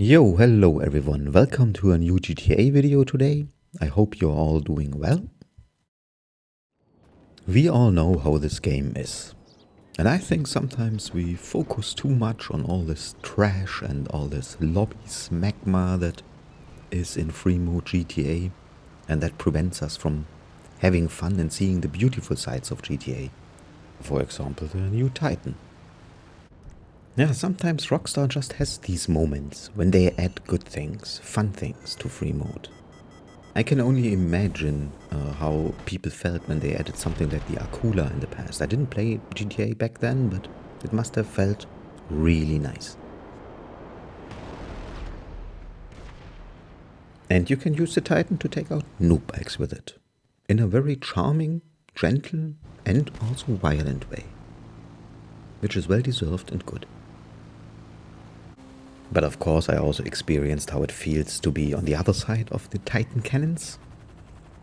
Yo, hello everyone, welcome to a new GTA video today. I hope you're all doing well. We all know how this game is. And I think sometimes we focus too much on all this trash and all this lobbysmegma that is in free mode GTA, and that prevents us from having fun and seeing the beautiful sides of GTA. For example, the new Titan. Yeah, sometimes Rockstar just has these moments when they add good things, fun things to free mode. I can only imagine how people felt when they added something like the Akula in the past. I didn't play GTA back then, but it must have felt really nice. And you can use the Titan to take out noob bikes with it, in a very charming, gentle and also violent way, which is well deserved and good. But of course I also experienced how it feels to be on the other side of the Titan cannons.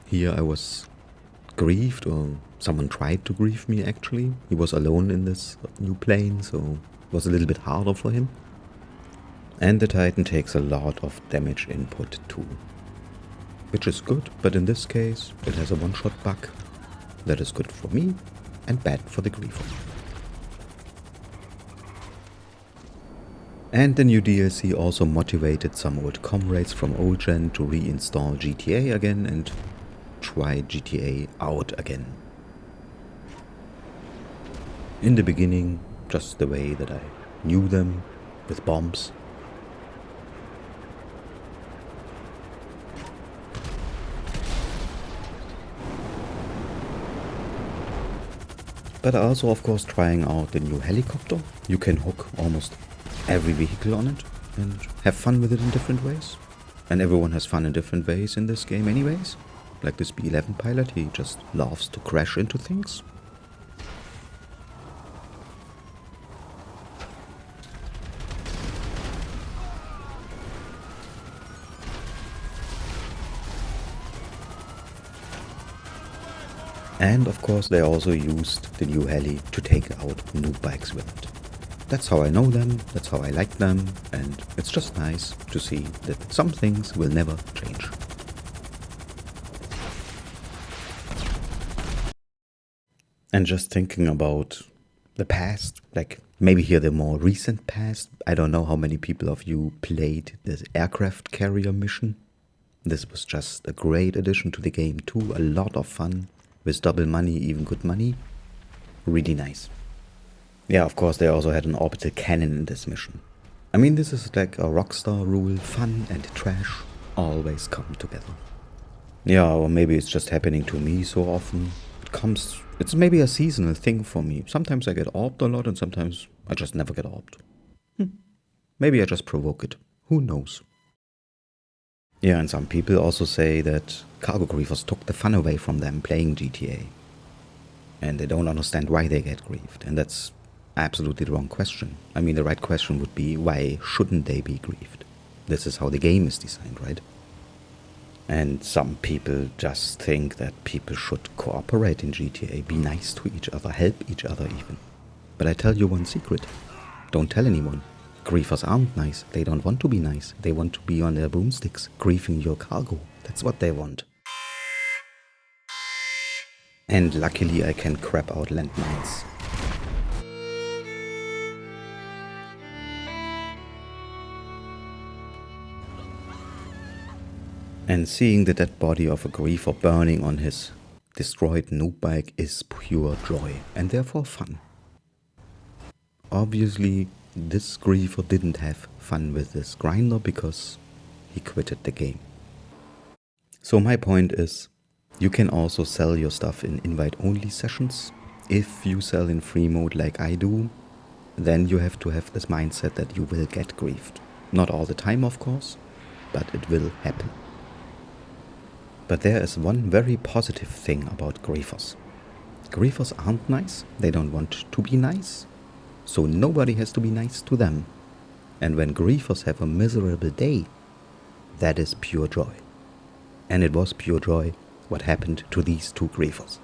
Here I was grieved, or someone tried to grieve me actually. He was alone in this new plane, so it was a little bit harder for him. And the Titan takes a lot of damage input too, which is good, but in this case it has a one-shot bug that is good for me and bad for the griefer. And the new DLC also motivated some old comrades from old gen to reinstall GTA again and try GTA out again. In the beginning, just the way that I knew them, with bombs. But also of course trying out the new helicopter. You can hook almost every vehicle on it and have fun with it in different ways. And everyone has fun in different ways in this game anyways. Like this B11 pilot, he just loves to crash into things. And of course they also used the new heli to take out noob bikes with it. That's how I know them, that's how I like them, and it's just nice to see that some things will never change. And just thinking about the past, like maybe here the more recent past, I don't know how many people of you played this aircraft carrier mission. This was just a great addition to the game too, a lot of fun, with double money, even good money. Really nice. Yeah, of course they also had an orbital cannon in this mission. I mean, this is like a Rockstar rule, fun and trash always come together. Yeah, or maybe it's just happening to me so often. It's maybe a seasonal thing for me. Sometimes I get orbed a lot and sometimes I just never get orbed. Maybe I just provoke it. Who knows? Yeah, and some people also say that cargo griefers took the fun away from them playing GTA. And they don't understand why they get grieved, and that's absolutely the wrong question. I mean, the right question would be, why shouldn't they be grieved? This is how the game is designed, right? And some people just think that people should cooperate in GTA, be nice to each other, help each other even. But I tell you one secret. Don't tell anyone. Griefers aren't nice. They don't want to be nice. They want to be on their broomsticks, griefing your cargo. That's what they want. And luckily I can crap out landmines. And seeing the dead body of a griefer burning on his destroyed noob bike is pure joy and therefore fun. Obviously this griefer didn't have fun with this grinder because he quitted the game. So my point is, you can also sell your stuff in invite-only sessions. If you sell in free mode like I do, then you have to have this mindset that you will get griefed. Not all the time, of course, but it will happen. But there is one very positive thing about griefers. Griefers aren't nice, they don't want to be nice, so nobody has to be nice to them. And when griefers have a miserable day, that is pure joy. And it was pure joy what happened to these two griefers.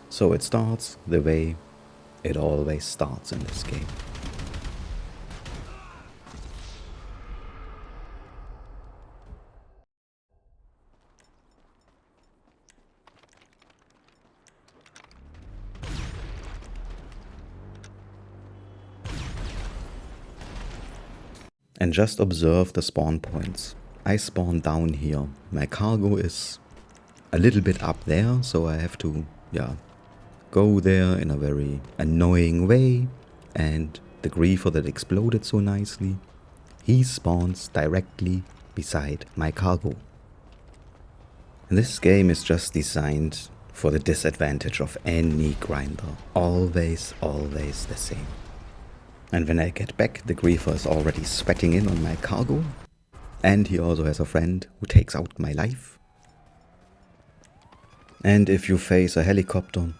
So it starts the way it always starts in this game. And just observe the spawn points. I spawn down here. My cargo is a little bit up there, so I have to, go there in a very annoying way. And the griefer that exploded so nicely, he spawns directly beside my cargo. And this game is just designed for the disadvantage of any grinder. Always, always the same. And when I get back, the griefer is already sweating in on my cargo. And he also has a friend who takes out my life. And if you face a helicopter,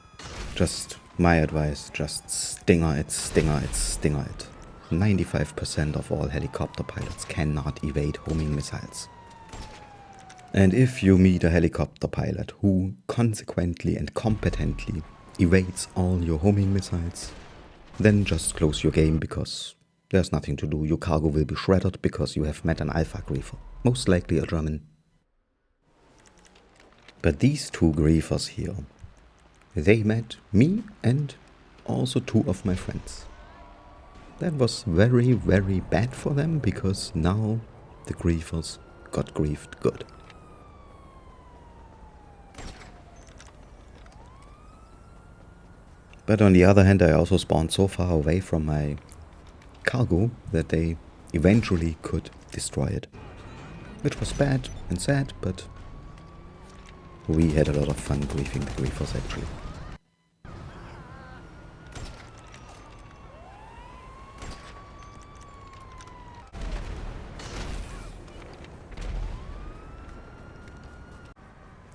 just my advice, just stinger it, stinger it, stinger it. 95% of all helicopter pilots cannot evade homing missiles. And if you meet a helicopter pilot who consequently and competently evades all your homing missiles, then just close your game, because there's nothing to do. Your cargo will be shredded because you have met an alpha griefer, most likely a German. But these two griefers here, they met me and also two of my friends. That was very, very bad for them, because now the griefers got griefed good. But on the other hand, I also spawned so far away from my cargo that they eventually could destroy it. Which was bad and sad, but we had a lot of fun griefing the griefers actually.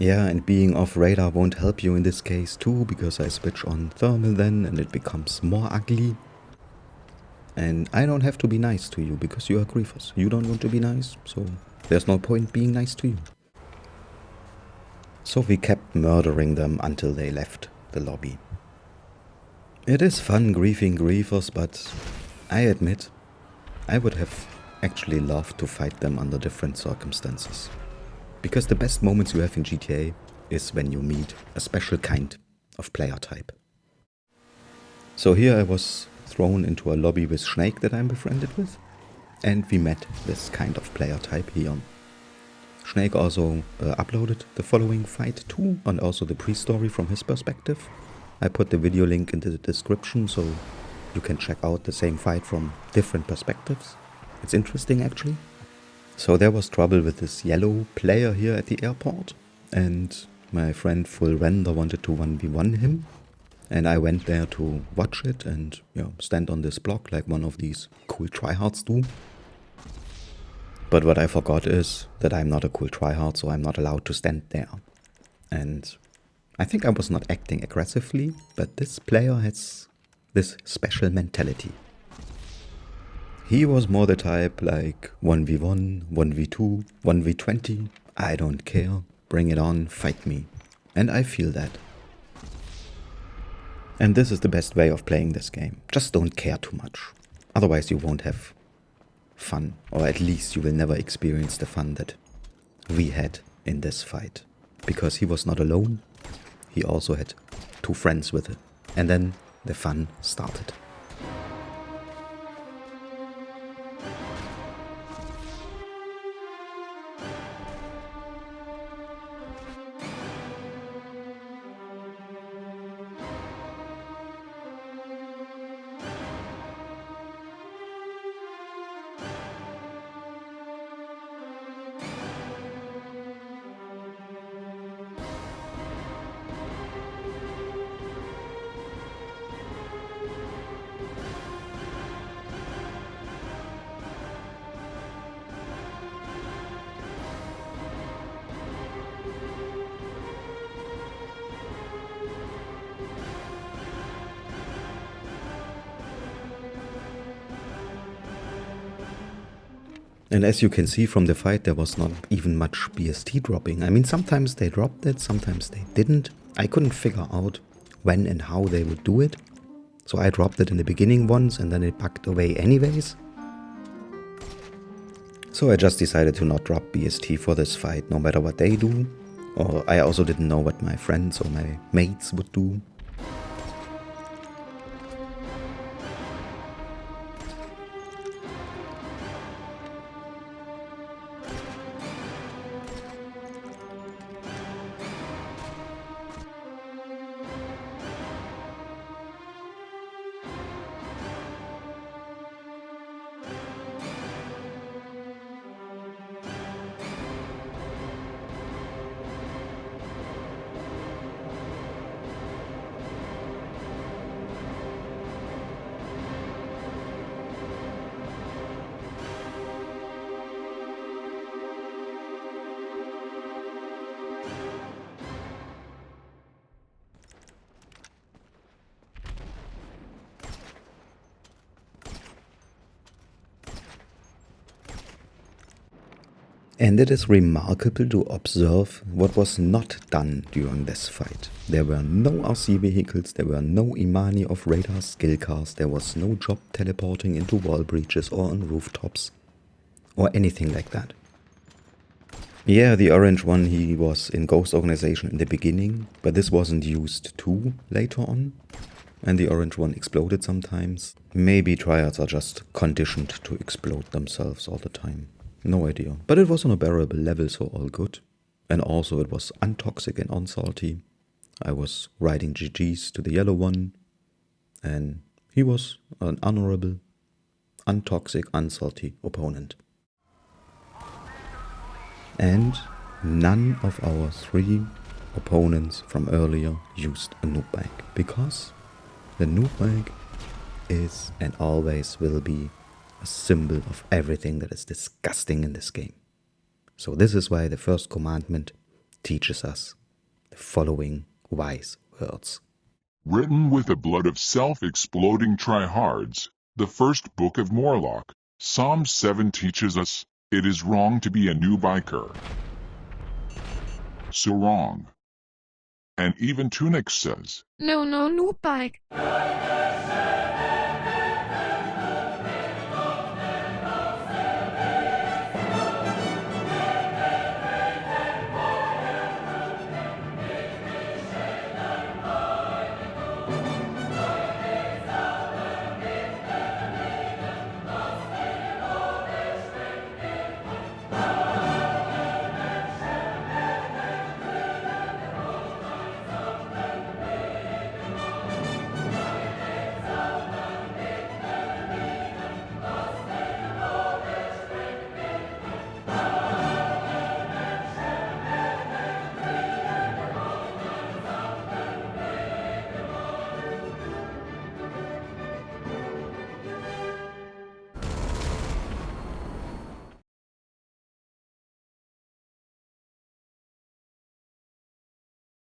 Yeah, and being off radar won't help you in this case too, because I switch on thermal then and it becomes more ugly. And I don't have to be nice to you because you are griefers. You don't want to be nice, so there's no point being nice to you. So we kept murdering them until they left the lobby. It is fun griefing griefers, but I admit I would have actually loved to fight them under different circumstances. Because the best moments you have in GTA is when you meet a special kind of player type. So here I was thrown into a lobby with Shnakes that I'm befriended with, and we met this kind of player type here. Shnakes also uploaded the following fight too, and also the pre-story from his perspective. I put the video link into the description so you can check out the same fight from different perspectives. It's interesting actually. So there was trouble with this yellow player here at the airport, and my friend Full Render wanted to 1v1 him, and I went there to watch it and stand on this block like one of these cool tryhards do. But what I forgot is that I'm not a cool tryhard, so I'm not allowed to stand there. And I think I was not acting aggressively, but this player has this special mentality. He was more the type like 1v1, 1v2, 1v20, I don't care, bring it on, fight me. And I feel that. And this is the best way of playing this game. Just don't care too much. Otherwise you won't have fun, or at least you will never experience the fun that we had in this fight. Because he was not alone, he also had two friends with it. And then the fun started. And as you can see from the fight, there was not even much BST dropping. I mean, sometimes they dropped it, sometimes they didn't. I couldn't figure out when and how they would do it. So I dropped it in the beginning once and then it bugged away anyways. So I just decided to not drop BST for this fight, no matter what they do. Or I also didn't know what my friends or my mates would do. And it is remarkable to observe what was not done during this fight. There were no RC vehicles, there were no Imani of radar skill cars, there was no job teleporting into wall breaches or on rooftops, or anything like that. Yeah, the orange one, he was in Ghost Organization in the beginning, but this wasn't used too later on. And the orange one exploded sometimes. Maybe Tryhards are just conditioned to explode themselves all the time. No idea. But it was on a bearable level, so all good. And also it was untoxic and unsalty. I was riding GGs to the yellow one. And he was an honorable, untoxic, unsalty opponent. And none of our 3 opponents from earlier used a noob bag. Because the noob bag is and always will be a symbol of everything that is disgusting in this game. So this is why the First Commandment teaches us the following wise words. Written with the blood of self-exploding tryhards, the first book of Morlock, Psalm 7 teaches us, it is wrong to be a new biker. So wrong. And even Shnakes says, No, noob bike.